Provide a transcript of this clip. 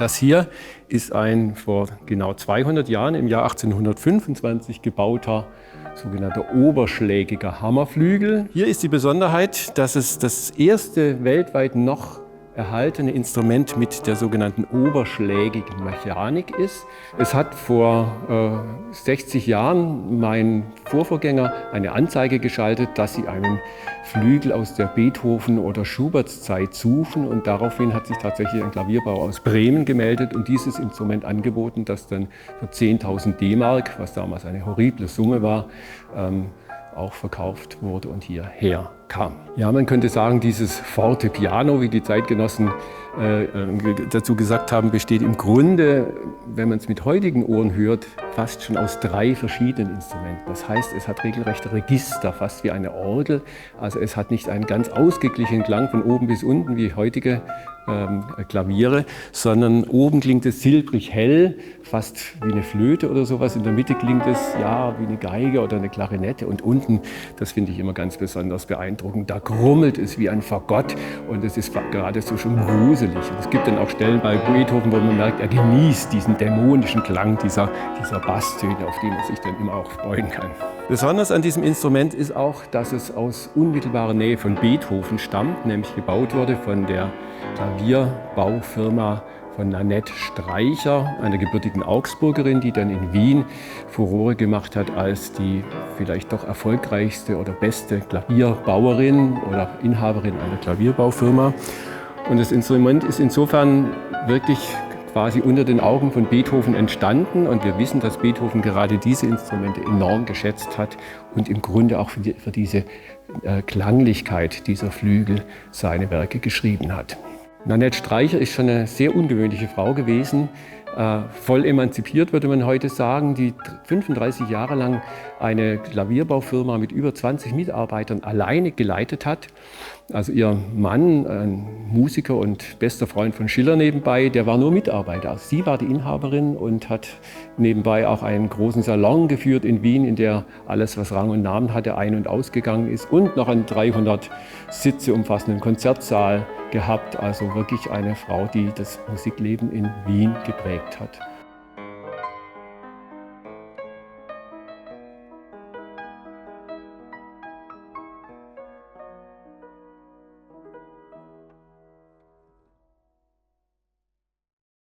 Das hier ist ein vor genau 200 Jahren, im Jahr 1825 gebauter sogenannter oberschlägiger Hammerflügel. Hier ist die Besonderheit, dass es das erste weltweit noch erhaltene Instrument mit der sogenannten oberschlägigen Mechanik ist. Es hat vor 60 Jahren mein Vorvorgänger eine Anzeige geschaltet, dass sie einen Flügel aus der Beethoven- oder Schubertszeit suchen, und daraufhin hat sich tatsächlich ein Klavierbauer aus Bremen gemeldet und dieses Instrument angeboten, das dann für 10.000 D-Mark, was damals eine horrible Summe war, auch verkauft wurde und hierher kam. Ja, man könnte sagen, dieses Forte Piano, wie die Zeitgenossen dazu gesagt haben, besteht im Grunde, wenn man es mit heutigen Ohren hört, fast schon aus 3 verschiedenen Instrumenten. Das heißt, es hat regelrechte Register, fast wie eine Orgel. Also es hat nicht einen ganz ausgeglichenen Klang von oben bis unten wie heutige Klaviere, sondern oben klingt es silbrig hell, fast wie eine Flöte oder sowas. In der Mitte klingt es ja wie eine Geige oder eine Klarinette, und unten, das finde ich immer ganz besonders beeindruckend, da grummelt es wie ein Fagott und es ist geradezu schon gruselig. Und es gibt dann auch Stellen bei Beethoven, wo man merkt, er genießt diesen dämonischen Klang dieser Basstöne, auf die man sich dann immer auch freuen kann. Besonders an diesem Instrument ist auch, dass es aus unmittelbarer Nähe von Beethoven stammt, nämlich gebaut wurde von der Klavierbaufirma von Nanette Streicher, einer gebürtigen Augsburgerin, die dann in Wien Furore gemacht hat als die vielleicht doch erfolgreichste oder beste Klavierbauerin oder Inhaberin einer Klavierbaufirma. Und das Instrument ist insofern wirklich quasi unter den Augen von Beethoven entstanden, und wir wissen, dass Beethoven gerade diese Instrumente enorm geschätzt hat und im Grunde auch für diese Klanglichkeit dieser Flügel seine Werke geschrieben hat. Nanette Streicher ist schon eine sehr ungewöhnliche Frau gewesen, voll emanzipiert, würde man heute sagen, die 35 Jahre lang eine Klavierbaufirma mit über 20 Mitarbeitern alleine geleitet hat. Also ihr Mann, ein Musiker und bester Freund von Schiller nebenbei, der war nur Mitarbeiter. Also sie war die Inhaberin und hat nebenbei auch einen großen Salon geführt in Wien, in der alles, was Rang und Namen hatte, ein- und ausgegangen ist, und noch einen 300 Sitze umfassenden Konzertsaal gehabt. Also wirklich eine Frau, die das Musikleben in Wien geprägt hat.